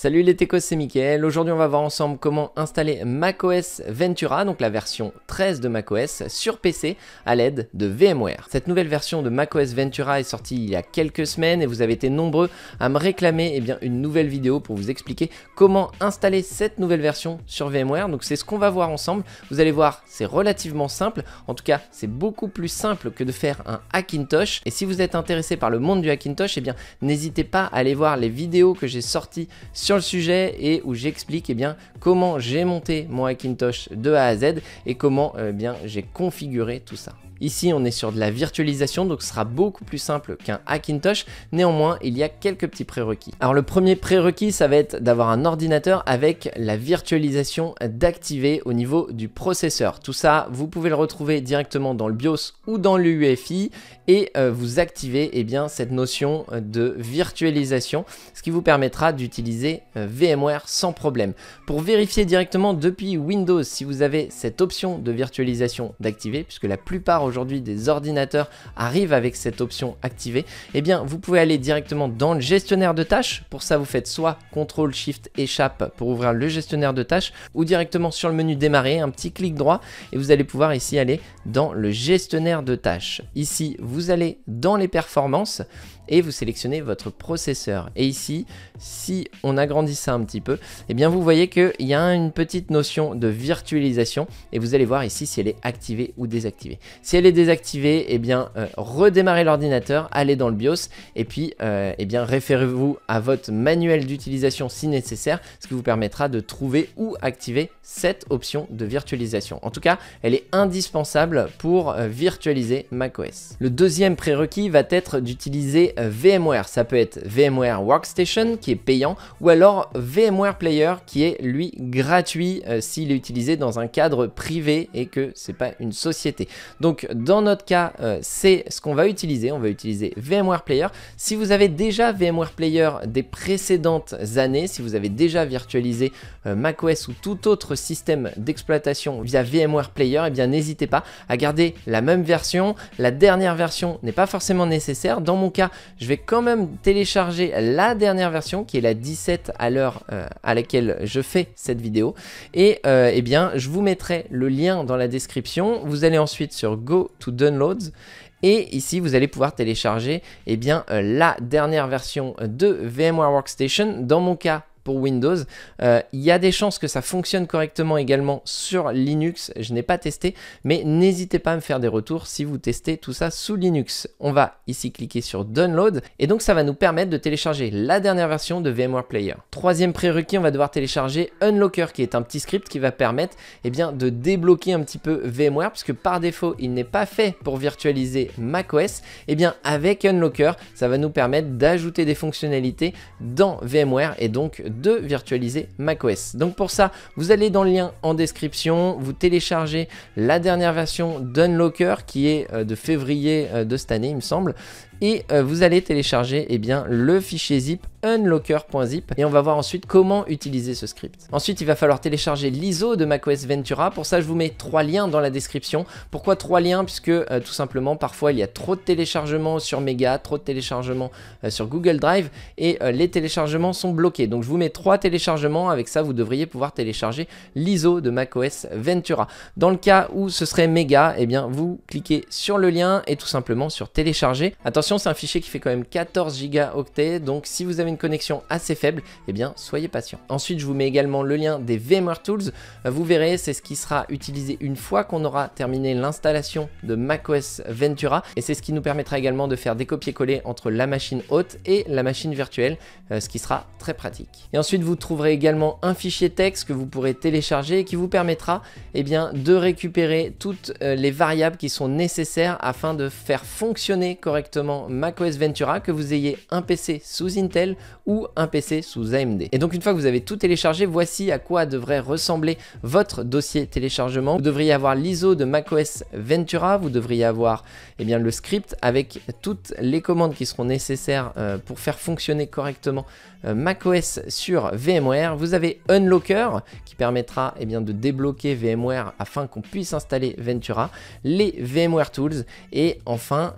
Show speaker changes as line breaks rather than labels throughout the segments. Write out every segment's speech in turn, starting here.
Salut les techos, c'est Mickaël. Aujourd'hui on va voir ensemble comment installer macOS Ventura, donc la version 13 de macOS, sur PC à l'aide de VMware. Cette nouvelle version de macOS Ventura est sortie il y a quelques semaines et vous avez été nombreux à me réclamer une nouvelle vidéo pour vous expliquer comment installer cette nouvelle version sur VMware. Donc c'est ce qu'on va voir ensemble. Vous allez voir, c'est relativement simple. En tout cas, c'est beaucoup plus simple que de faire un Hackintosh. Et si vous êtes intéressé par le monde du Hackintosh, n'hésitez pas à aller voir les vidéos que j'ai sorties sur le sujet et où j'explique comment j'ai monté mon Hackintosh de A à Z et comment j'ai configuré tout ça. Ici, on est sur de la virtualisation, donc ce sera beaucoup plus simple qu'un Hackintosh. Néanmoins, il y a quelques petits prérequis. Alors, le premier prérequis, ça va être d'avoir un ordinateur avec la virtualisation d'activer au niveau du processeur. Tout ça, vous pouvez le retrouver directement dans le BIOS ou dans l'UEFI et vous activez cette notion de virtualisation, ce qui vous permettra d'utiliser VMware sans problème. Pour vérifier directement depuis Windows si vous avez cette option de virtualisation d'activer, puisque la plupart aujourd'hui des ordinateurs arrivent avec cette option activée, vous pouvez aller directement dans le gestionnaire de tâches. Pour ça, vous faites soit CTRL SHIFT échappe pour ouvrir le gestionnaire de tâches ou directement sur le menu démarrer, un petit clic droit et vous allez pouvoir ici aller dans le gestionnaire de tâches. Ici, vous allez dans les performances et vous sélectionnez votre processeur. Et ici, si on agrandit ça un petit peu, vous voyez qu'il y a une petite notion de virtualisation et vous allez voir ici si elle est activée ou désactivée. Si elle est désactivée, redémarrez l'ordinateur, allez dans le BIOS et puis référez-vous à votre manuel d'utilisation si nécessaire, ce qui vous permettra de trouver ou activer cette option de virtualisation. En tout cas, elle est indispensable pour virtualiser macOS. Le deuxième prérequis va être d'utiliser VMware. Ça peut être VMware Workstation qui est payant ou alors VMware Player qui est lui gratuit s'il est utilisé dans un cadre privé et que c'est pas une société. Donc dans notre cas, c'est ce qu'on va utiliser. On va utiliser VMware Player. Si vous avez déjà VMware Player des précédentes années, si vous avez déjà virtualisé macOS ou tout autre système d'exploitation via VMware Player, n'hésitez pas à garder la même version. La dernière version n'est pas forcément nécessaire. Dans mon cas, je vais quand même télécharger la dernière version qui est la 17 à l'heure à laquelle je fais cette vidéo et je vous mettrai le lien dans la description. Vous allez ensuite sur Go to Downloads et ici vous allez pouvoir télécharger la dernière version de VMware Workstation. Dans mon cas, pour Windows, il y a des chances que ça fonctionne correctement également sur Linux. Je n'ai pas testé, mais n'hésitez pas à me faire des retours si vous testez tout ça sous Linux. On va ici cliquer sur Download et donc ça va nous permettre de télécharger la dernière version de VMware Player. Troisième prérequis, on va devoir télécharger Unlocker qui est un petit script qui va permettre de débloquer un petit peu VMware puisque par défaut il n'est pas fait pour virtualiser macOS. Avec Unlocker, ça va nous permettre d'ajouter des fonctionnalités dans VMware et donc de virtualiser macOS. Donc pour ça, vous allez dans le lien en description, vous téléchargez la dernière version d'Unlocker qui est de février de cette année, il me semble, et vous allez télécharger le fichier zip unlocker.zip et on va voir ensuite comment utiliser ce script. Ensuite, il va falloir télécharger l'ISO de macOS Ventura. Pour ça, je vous mets 3 liens dans la description. Pourquoi 3 liens? Puisque tout simplement, parfois, il y a trop de téléchargements sur Mega, trop de téléchargements sur Google Drive et les téléchargements sont bloqués. Donc, je vous mets 3 téléchargements. Avec ça, vous devriez pouvoir télécharger l'ISO de macOS Ventura. Dans le cas où ce serait Mega, vous cliquez sur le lien et tout simplement sur télécharger. Attention, c'est un fichier qui fait quand même 14 gigaoctets. Donc, si vous avez une connexion assez faible, soyez patient. Ensuite, je vous mets également le lien des VMware Tools. Vous verrez, c'est ce qui sera utilisé une fois qu'on aura terminé l'installation de macOS Ventura et c'est ce qui nous permettra également de faire des copier-coller entre la machine hôte et la machine virtuelle, ce qui sera très pratique. Et ensuite, vous trouverez également un fichier texte que vous pourrez télécharger et qui vous permettra de récupérer toutes les variables qui sont nécessaires afin de faire fonctionner correctement macOS Ventura, que vous ayez un PC sous Intel ou un PC sous AMD. Et donc une fois que vous avez tout téléchargé, voici à quoi devrait ressembler votre dossier téléchargement. Vous devriez avoir l'ISO de macOS Ventura, vous devriez avoir le script avec toutes les commandes qui seront nécessaires pour faire fonctionner correctement macOS sur VMware. Vous avez Unlocker qui permettra de débloquer VMware afin qu'on puisse installer Ventura, les VMware Tools et enfin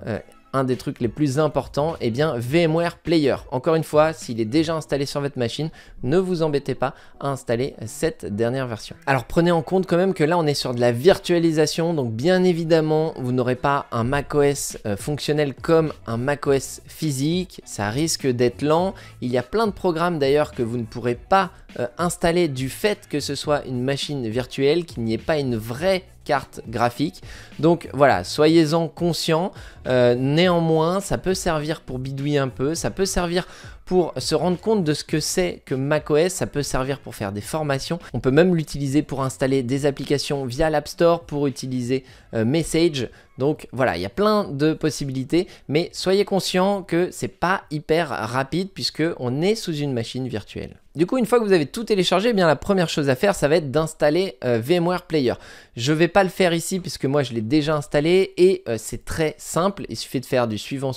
un des trucs les plus importants, eh bien VMware Player. Encore une fois, s'il est déjà installé sur votre machine, ne vous embêtez pas à installer cette dernière version. Alors prenez en compte quand même que là on est sur de la virtualisation, donc bien évidemment vous n'aurez pas un macOS fonctionnel comme un macOS physique, ça risque d'être lent. Il y a plein de programmes d'ailleurs que vous ne pourrez pas installer du fait que ce soit une machine virtuelle, qu'il n'y ait pas une vraie carte graphique. Donc voilà, soyez-en conscients. Néanmoins, ça peut servir pour bidouiller un peu, ça peut servir pour se rendre compte de ce que c'est que macOS, ça peut servir pour faire des formations. On peut même l'utiliser pour installer des applications via l'App Store, pour utiliser Message. Donc voilà, il y a plein de possibilités, mais soyez conscients que c'est pas hyper rapide puisque on est sous une machine virtuelle. Du coup, une fois que vous avez tout téléchargé, eh bien la première chose à faire, ça va être d'installer VMware Player. Je vais pas le faire ici puisque moi je l'ai déjà installé et c'est très simple. Il suffit de faire du suivant,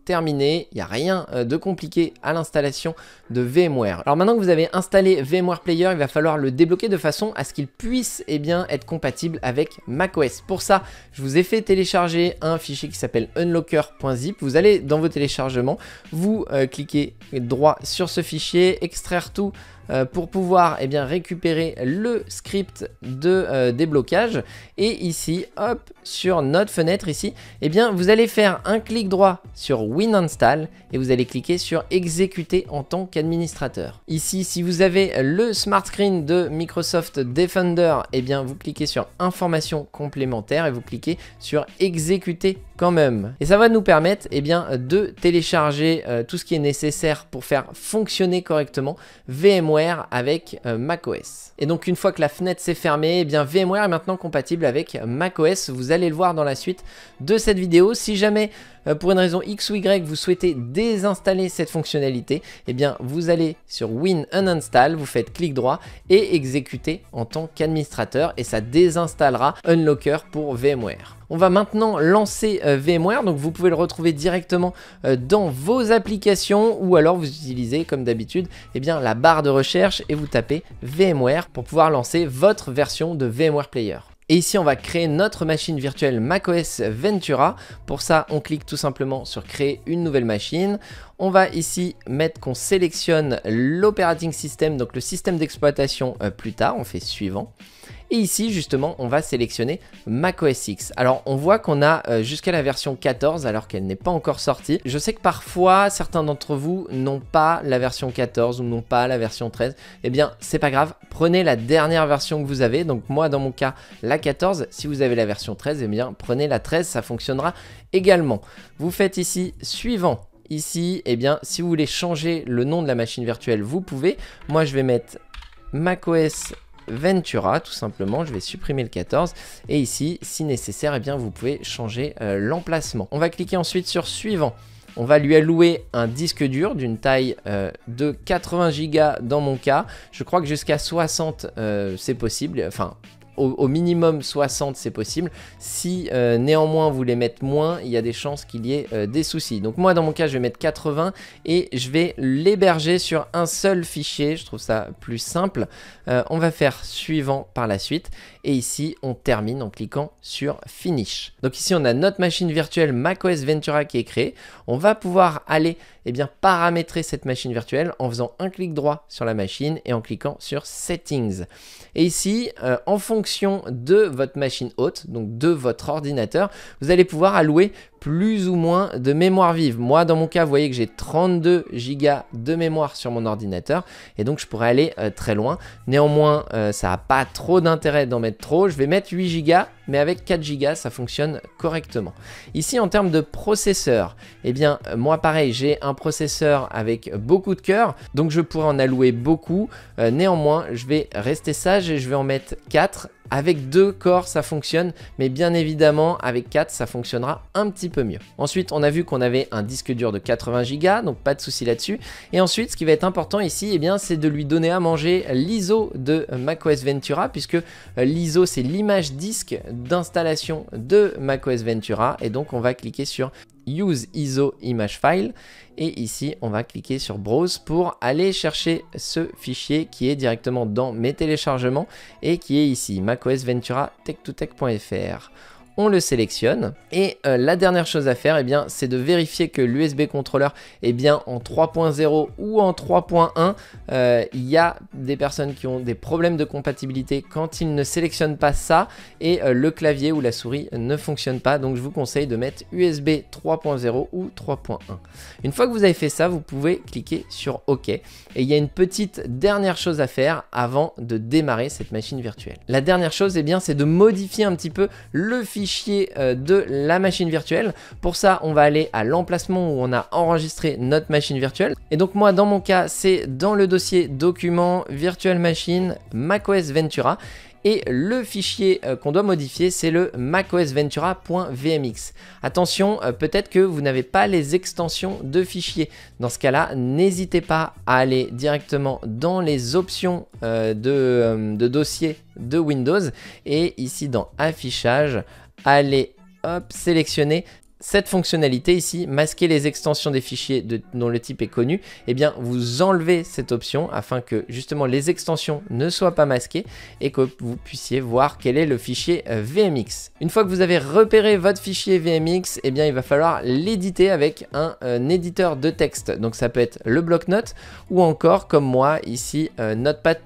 terminé, il n'y a rien de compliqué à l'installation de VMware. Alors maintenant que vous avez installé VMware Player, il va falloir le débloquer de façon à ce qu'il puisse être compatible avec macOS. Pour ça, je vous ai fait télécharger un fichier qui s'appelle unlocker.zip. Vous allez dans vos téléchargements, vous cliquez droit sur ce fichier, extraire tout pour pouvoir récupérer le script de déblocage. Et ici, hop, sur notre fenêtre ici, vous allez faire un clic droit sur WinInstall et vous allez cliquer sur exécuter en tant qu'administrateur. Ici, si vous avez le smart screen de Microsoft Defender, vous cliquez sur informations complémentaires et vous cliquez sur exécuter quand même. Et ça va nous permettre de télécharger tout ce qui est nécessaire pour faire fonctionner correctement VMware avec macOS. Et donc une fois que la fenêtre s'est fermée, VMware est maintenant compatible avec macOS. Vous allez le voir dans la suite de cette vidéo. Si jamais pour une raison X ou Y vous souhaitez désinstaller cette fonctionnalité, vous allez sur Win Uninstall, vous faites clic droit et exécuter en tant qu'administrateur et ça désinstallera Unlocker pour VMware. On va maintenant lancer VMware, donc vous pouvez le retrouver directement dans vos applications ou alors vous utilisez comme d'habitude la barre de recherche et vous tapez VMware pour pouvoir lancer votre version de VMware Player. Et ici, on va créer notre machine virtuelle macOS Ventura. Pour ça, on clique tout simplement sur créer une nouvelle machine. On va ici mettre qu'on sélectionne l'operating system, donc le système d'exploitation plus tard. On fait suivant. Et ici, justement, on va sélectionner macOS X. Alors, on voit qu'on a jusqu'à la version 14 alors qu'elle n'est pas encore sortie. Je sais que parfois, certains d'entre vous n'ont pas la version 14 ou n'ont pas la version 13. C'est pas grave. Prenez la dernière version que vous avez. Donc, moi, dans mon cas, la 14. Si vous avez la version 13, prenez la 13. Ça fonctionnera également. Vous faites ici suivant. Ici, si vous voulez changer le nom de la machine virtuelle, vous pouvez. Moi, je vais mettre macOS Ventura, tout simplement. Je vais supprimer le 14 et ici, si nécessaire, vous pouvez changer l'emplacement. On va cliquer ensuite sur suivant. On va lui allouer un disque dur d'une taille de 80 Go dans mon cas. Je crois que jusqu'à 60 c'est possible, enfin au minimum 60 c'est possible. Si néanmoins vous voulez mettre moins, il y a des chances qu'il y ait des soucis. Donc moi dans mon cas je vais mettre 80 et je vais l'héberger sur un seul fichier. Je trouve ça plus simple. On va faire suivant par la suite et ici on termine en cliquant sur Finish. Donc ici on a notre machine virtuelle macOS Ventura qui est créée. On va pouvoir aller paramétrer cette machine virtuelle en faisant un clic droit sur la machine et en cliquant sur Settings. Et ici, en fonction de votre machine hôte, donc de votre ordinateur, vous allez pouvoir allouer plus ou moins de mémoire vive. Moi, dans mon cas, vous voyez que j'ai 32 Go de mémoire sur mon ordinateur et donc je pourrais aller très loin. Néanmoins, ça n'a pas trop d'intérêt d'en mettre trop. Je vais mettre 8 Go, mais avec 4 Go, ça fonctionne correctement. Ici, en termes de processeur, moi, pareil, j'ai un processeur avec beaucoup de cœurs, donc je pourrais en allouer beaucoup. Néanmoins, je vais rester sage et je vais en mettre 4. Avec 2 corps ça fonctionne, mais bien évidemment avec 4 ça fonctionnera un petit peu mieux. Ensuite on a vu qu'on avait un disque dur de 80 Go, donc pas de souci là-dessus. Et ensuite ce qui va être important ici, c'est de lui donner à manger l'ISO de macOS Ventura, puisque l'ISO c'est l'image disque d'installation de macOS Ventura. Et donc on va cliquer sur Use ISO Image File et ici on va cliquer sur Browse pour aller chercher ce fichier qui est directement dans mes téléchargements et qui est ici macOS Ventura tech2tech.fr. on le sélectionne. Et la dernière chose à faire, eh bien, c'est de vérifier que l'USB controller est bien en 3.0 ou en 3.1. Il y a des personnes qui ont des problèmes de compatibilité quand ils ne sélectionnent pas ça et le clavier ou la souris ne fonctionne pas. Donc je vous conseille de mettre USB 3.0 ou 3.1. Une fois que vous avez fait ça, vous pouvez cliquer sur OK. Et il y a une petite dernière chose à faire avant de démarrer cette machine virtuelle. La dernière chose, eh bien, c'est de modifier un petit peu le fichier de la machine virtuelle. Pour ça, on va aller à l'emplacement où on a enregistré notre machine virtuelle. Et donc moi, dans mon cas, c'est dans le dossier document virtual machine macOS Ventura. Et le fichier qu'on doit modifier, c'est le macosventura.vmx. Attention, peut-être que vous n'avez pas les extensions de fichiers. Dans ce cas-là, n'hésitez pas à aller directement dans les options de dossier de Windows. Et ici, dans Affichage, allez sélectionner cette fonctionnalité ici, masquer les extensions des fichiers dont le type est connu. Eh bien, vous enlevez cette option afin que justement les extensions ne soient pas masquées et que vous puissiez voir quel est le fichier VMX. Une fois que vous avez repéré votre fichier VMX, eh bien, il va falloir l'éditer avec un éditeur de texte. Donc ça peut être le bloc-notes ou encore comme moi ici Notepad++,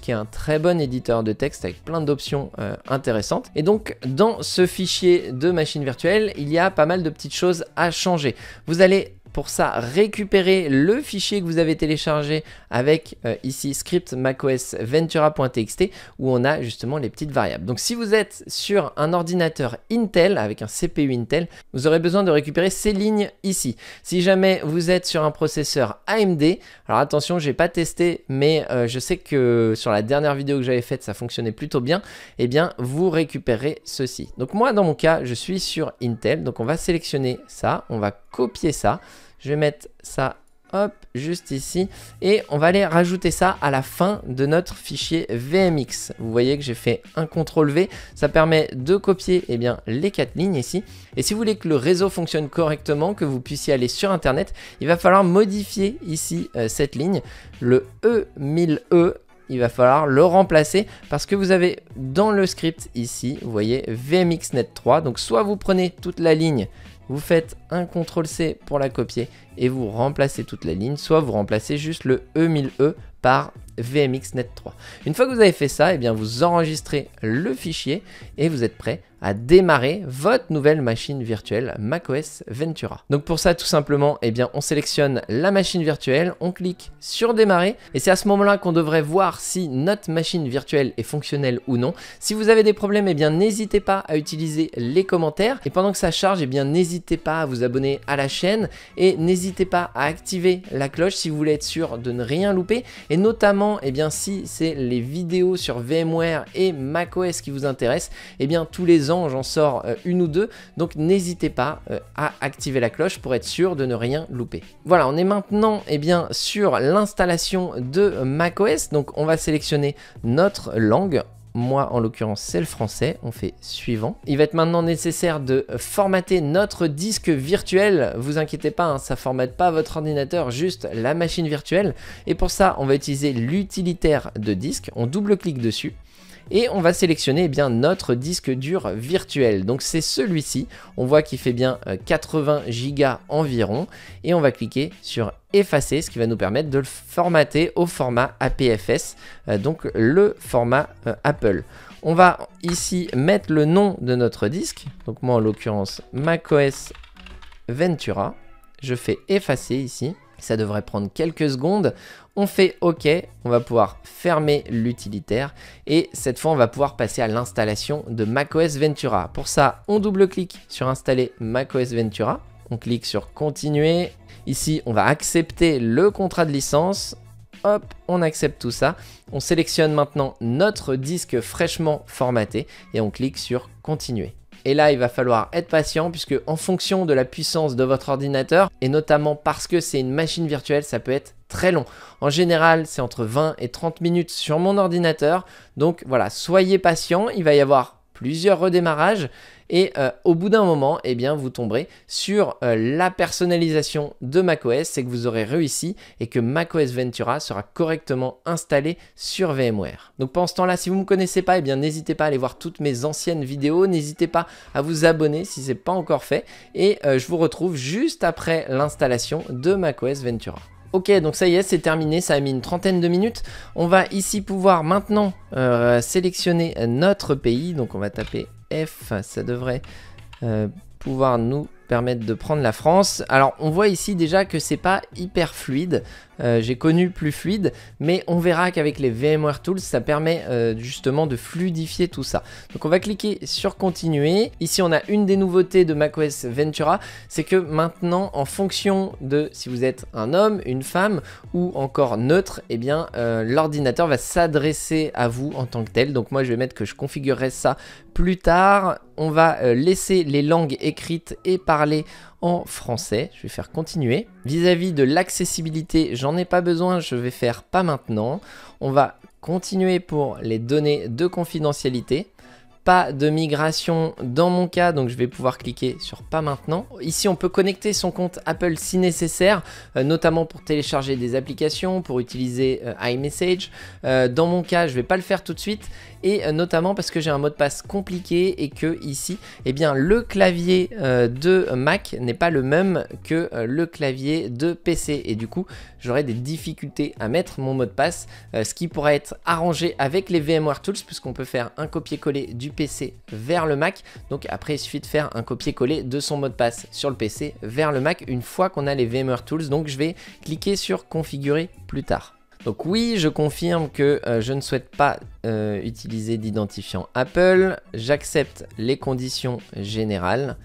qui est un très bon éditeur de texte avec plein d'options intéressantes. Et donc dans ce fichier de machine virtuelle, il y a pas mal de petites choses à changer. Vous allez pour ça récupérer le fichier que vous avez téléchargé avec ici script macOS ventura.txt où on a justement les petites variables. Donc si vous êtes sur un ordinateur Intel avec un CPU Intel, vous aurez besoin de récupérer ces lignes ici. Si jamais vous êtes sur un processeur AMD, alors attention, j'ai pas testé, mais je sais que sur la dernière vidéo que j'avais faite, ça fonctionnait plutôt bien. Eh bien, vous récupérez ceci. Donc moi, dans mon cas, je suis sur Intel, donc on va sélectionner ça, on va copier ça. Je vais mettre ça, hop, juste ici. Et on va aller rajouter ça à la fin de notre fichier VMX. Vous voyez que j'ai fait un CTRL-V. Ça permet de copier eh bien, les 4 lignes ici. Et si vous voulez que le réseau fonctionne correctement, que vous puissiez aller sur Internet, il va falloir modifier ici cette ligne. Le E1000E. Il va falloir le remplacer parce que vous avez dans le script ici, vous voyez VMXNet 3. Donc soit vous prenez toute la ligne, vous faites un CTRL-C pour la copier et vous remplacez toute la ligne, soit vous remplacez juste le E1000E par VMXNet 3. Une fois que vous avez fait ça, eh bien vous enregistrez le fichier et vous êtes prêt à démarrer votre nouvelle machine virtuelle macOS Ventura. Donc pour ça, tout simplement, eh bien, on sélectionne la machine virtuelle, on clique sur démarrer et c'est à ce moment-là qu'on devrait voir si notre machine virtuelle est fonctionnelle ou non. Si vous avez des problèmes, eh bien, n'hésitez pas à utiliser les commentaires et pendant que ça charge, eh bien, n'hésitez pas à vous abonner à la chaîne et n'hésitez pas à activer la cloche si vous voulez être sûr de ne rien louper et notamment, eh bien, si c'est les vidéos sur VMware et macOS qui vous intéressent, eh bien, tous les ans, j'en sors une ou deux, donc n'hésitez pas à activer la cloche pour être sûr de ne rien louper. Voilà, on est maintenant eh bien, sur l'installation de macOS, donc on va sélectionner notre langue. Moi, en l'occurrence, c'est le français. On fait suivant. Il va être maintenant nécessaire de formater notre disque virtuel. Vous inquiétez pas, hein, ça ne formate pas votre ordinateur, juste la machine virtuelle. Et pour ça, on va utiliser l'utilitaire de disque. On double-clique dessus. Et on va sélectionner eh bien, notre disque dur virtuel. Donc c'est celui-ci. On voit qu'il fait bien 80 Go environ. Et on va cliquer sur effacer, ce qui va nous permettre de le formater au format APFS, donc le format Apple. On va ici mettre le nom de notre disque. Donc moi en l'occurrence macOS Ventura. Je fais effacer ici. Ça devrait prendre quelques secondes. On fait OK, on va pouvoir fermer l'utilitaire et cette fois on va pouvoir passer à l'installation de macOS Ventura. Pour ça, on double-clique sur installer macOS Ventura, on clique sur continuer. Ici, on va accepter le contrat de licence. Hop, on accepte tout ça. On sélectionne maintenant notre disque fraîchement formaté et on clique sur continuer. Et là, il va falloir être patient puisque en fonction de la puissance de votre ordinateur et notamment parce que c'est une machine virtuelle, ça peut être très long. En général, c'est entre 20 et 30 minutes sur mon ordinateur. Donc voilà, soyez patient, il va y avoir plusieurs redémarrages et au bout d'un moment, eh bien, vous tomberez sur la personnalisation de macOS, c'est que vous aurez réussi et que macOS Ventura sera correctement installé sur VMware. Donc pendant ce temps-là, si vous ne me connaissez pas, eh bien, n'hésitez pas à aller voir toutes mes anciennes vidéos, n'hésitez pas à vous abonner si ce n'est pas encore fait et je vous retrouve juste après l'installation de macOS Ventura. Ok, donc ça y est, c'est terminé, ça a mis une trentaine de minutes. On va ici pouvoir maintenant sélectionner notre pays, donc on va taper F, ça devrait pouvoir nous permettre de prendre la France. Alors on voit ici déjà que c'est pas hyper fluide, j'ai connu plus fluide, mais on verra qu'avec les VMware Tools ça permet justement de fluidifier tout ça. Donc on va cliquer sur continuer. Ici on a une des nouveautés de macOS Ventura, c'est que maintenant en fonction de si vous êtes un homme, une femme ou encore neutre, eh bien l'ordinateur va s'adresser à vous en tant que tel. Donc moi je vais mettre que je configurerai ça plus tard. On va laisser les langues écrites et parlées en français. Je vais faire continuer. Vis-à-vis de l'accessibilité, j'en ai pas besoin, je vais faire pas maintenant. On va continuer pour les données de confidentialité. Pas de migration dans mon cas, donc je vais pouvoir cliquer sur pas maintenant. Ici on peut connecter son compte Apple si nécessaire, notamment pour télécharger des applications, pour utiliser iMessage. Dans mon cas je vais pas le faire tout de suite et notamment parce que j'ai un mot de passe compliqué et que ici eh bien le clavier de Mac n'est pas le même que le clavier de PC et du coup j'aurai des difficultés à mettre mon mot de passe, ce qui pourrait être arrangé avec les VMware Tools puisqu'on peut faire un copier-coller du PC vers le Mac. Donc après il suffit de faire un copier-coller de son mot de passe sur le PC vers le Mac une fois qu'on a les VMware Tools. Donc je vais cliquer sur configurer plus tard. Donc oui, je confirme que je ne souhaite pas utiliser d'identifiant Apple. J'accepte les conditions générales.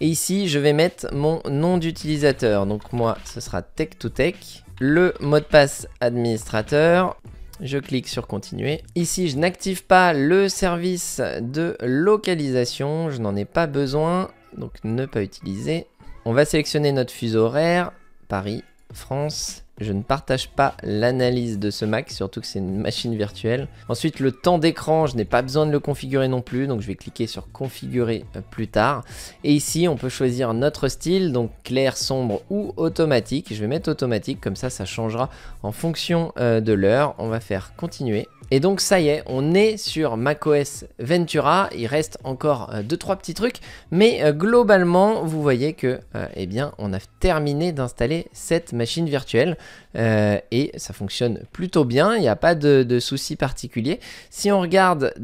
Et ici, je vais mettre mon nom d'utilisateur. Donc moi, ce sera Tech2Tech. Le mot de passe administrateur. Je clique sur continuer. Ici, je n'active pas le service de localisation. Je n'en ai pas besoin. Donc ne pas utiliser. On va sélectionner notre fuseau horaire. Paris, France. Je ne partage pas l'analyse de ce Mac, surtout que c'est une machine virtuelle. Ensuite, le temps d'écran, je n'ai pas besoin de le configurer non plus, donc je vais cliquer sur configurer plus tard. Et ici, on peut choisir notre style, donc clair, sombre ou automatique. Je vais mettre automatique, comme ça changera en fonction de l'heure. On va faire continuer. Et donc ça y est, on est sur macOS Ventura. Il reste encore 2-3 petits trucs, mais globalement, vous voyez que eh bien, on a terminé d'installer cette machine virtuelle et ça fonctionne plutôt bien. Il n'y a pas de soucis particuliers. Si on regarde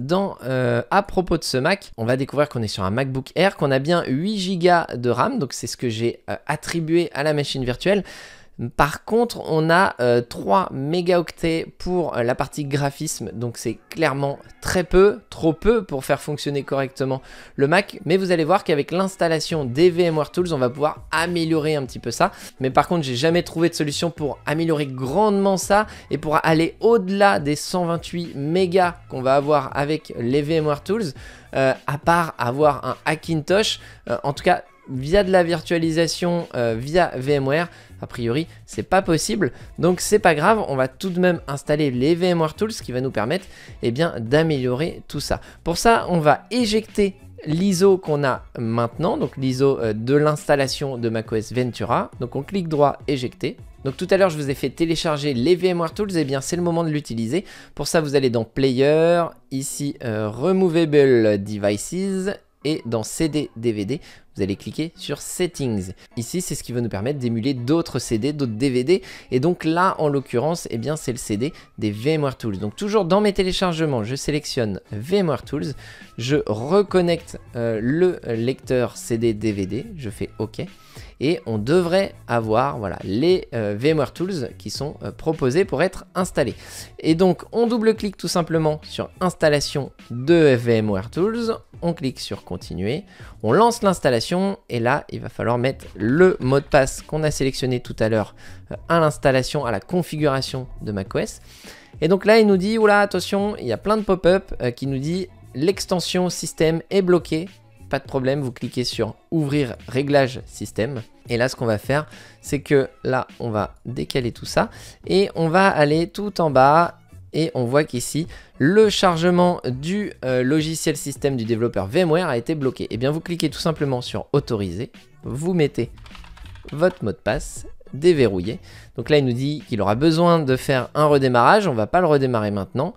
à propos de ce Mac, on va découvrir qu'on est sur un MacBook Air, qu'on a bien 8 Go de RAM, donc c'est ce que j'ai attribué à la machine virtuelle. Par contre, on a 3 mégaoctets pour la partie graphisme, donc c'est clairement très peu, trop peu pour faire fonctionner correctement le Mac. Mais vous allez voir qu'avec l'installation des VMware Tools, on va pouvoir améliorer un petit peu ça. Mais par contre, j'ai jamais trouvé de solution pour améliorer grandement ça et pour aller au-delà des 128 mégas qu'on va avoir avec les VMware Tools, à part avoir un Hackintosh, en tout cas via de la virtualisation via VMware. A priori, c'est pas possible, donc c'est pas grave, on va tout de même installer les VMware Tools, ce qui va nous permettre eh bien, d'améliorer tout ça. Pour ça, on va éjecter l'ISO qu'on a maintenant, donc l'ISO de l'installation de macOS Ventura. Donc on clique droit, éjecter. Donc tout à l'heure, je vous ai fait télécharger les VMware Tools, et bien c'est le moment de l'utiliser. Pour ça, vous allez dans Player, ici Removable Devices, et dans CD DVD, vous allez cliquer sur Settings. Ici, c'est ce qui va nous permettre d'émuler d'autres CD, d'autres DVD. Et donc là, en l'occurrence, eh bien, c'est le CD des VMware Tools. Donc toujours dans mes téléchargements, je sélectionne VMware Tools. Je reconnecte le lecteur CD DVD. Je fais OK. Et on devrait avoir voilà, les VMware Tools qui sont proposés pour être installés. Et donc, on double-clique tout simplement sur Installation de VMware Tools. On clique sur Continuer. On lance l'installation et là, il va falloir mettre le mot de passe qu'on a sélectionné tout à l'heure à l'installation, à la configuration de macOS. Et donc là, il nous dit, oula, attention, il y a plein de pop-up qui nous dit l'extension système est bloquée. Pas de problème, vous cliquez sur ouvrir réglage système. Et là, ce qu'on va faire, c'est que là, on va décaler tout ça et on va aller tout en bas Et on voit qu'ici, le chargement du logiciel système du développeur VMware a été bloqué. Et bien vous cliquez tout simplement sur autoriser, vous mettez votre mot de passe, déverrouiller. Donc là il nous dit qu'il aura besoin de faire un redémarrage, on va pas le redémarrer maintenant.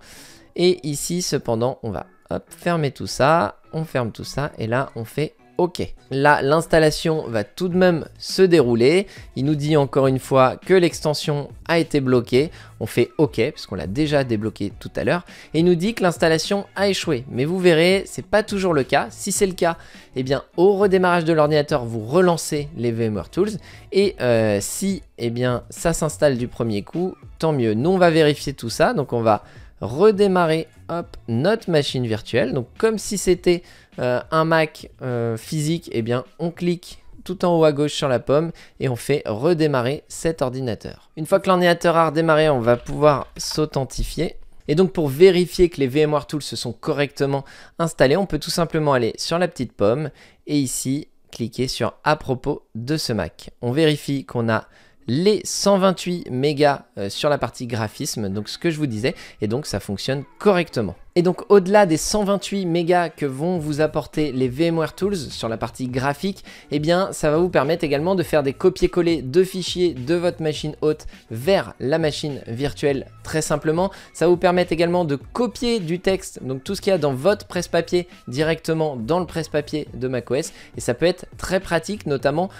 Et ici cependant on va fermer tout ça, on ferme tout ça et là on fait OK. Là, l'installation va tout de même se dérouler. Il nous dit encore une fois que l'extension a été bloquée. On fait OK, puisqu'on l'a déjà débloqué tout à l'heure. Et il nous dit que l'installation a échoué. Mais vous verrez, c'est pas toujours le cas. Si c'est le cas, eh bien, au redémarrage de l'ordinateur, vous relancez les VMware Tools. Et si eh bien, ça s'installe du premier coup, tant mieux. Nous, on va vérifier tout ça. Donc, on va redémarrer notre machine virtuelle. Donc, comme si c'était un Mac physique, eh bien on clique tout en haut à gauche sur la pomme et on fait redémarrer cet ordinateur. Une fois que l'ordinateur a redémarré, on va pouvoir s'authentifier. Et donc pour vérifier que les VMware Tools se sont correctement installés, on peut tout simplement aller sur la petite pomme et ici cliquer sur à propos de ce Mac. On vérifie qu'on a les 128 mégas sur la partie graphisme, donc ce que je vous disais, et donc ça fonctionne correctement. Et donc au-delà des 128 mégas que vont vous apporter les VMware Tools sur la partie graphique, eh bien ça va vous permettre également de faire des copier-coller de fichiers de votre machine hôte vers la machine virtuelle très simplement. Ça va vous permettre également de copier du texte, donc tout ce qu'il y a dans votre presse-papier directement dans le presse-papier de macOS, et ça peut être très pratique, notamment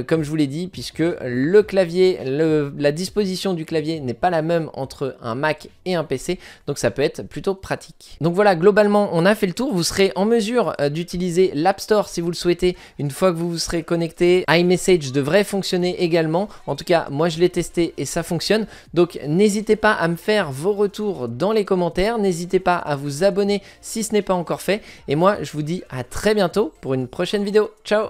comme je vous l'ai dit, puisque le clavier, la disposition du clavier n'est pas la même entre un Mac et un PC, donc ça peut être plutôt pratique. Donc voilà, globalement on a fait le tour. Vous serez en mesure d'utiliser l'App Store si vous le souhaitez une fois que vous vous serez connecté. iMessage devrait fonctionner également, en tout cas moi je l'ai testé et ça fonctionne. Donc n'hésitez pas à me faire vos retours dans les commentaires, n'hésitez pas à vous abonner si ce n'est pas encore fait, et moi je vous dis à très bientôt pour une prochaine vidéo. Ciao.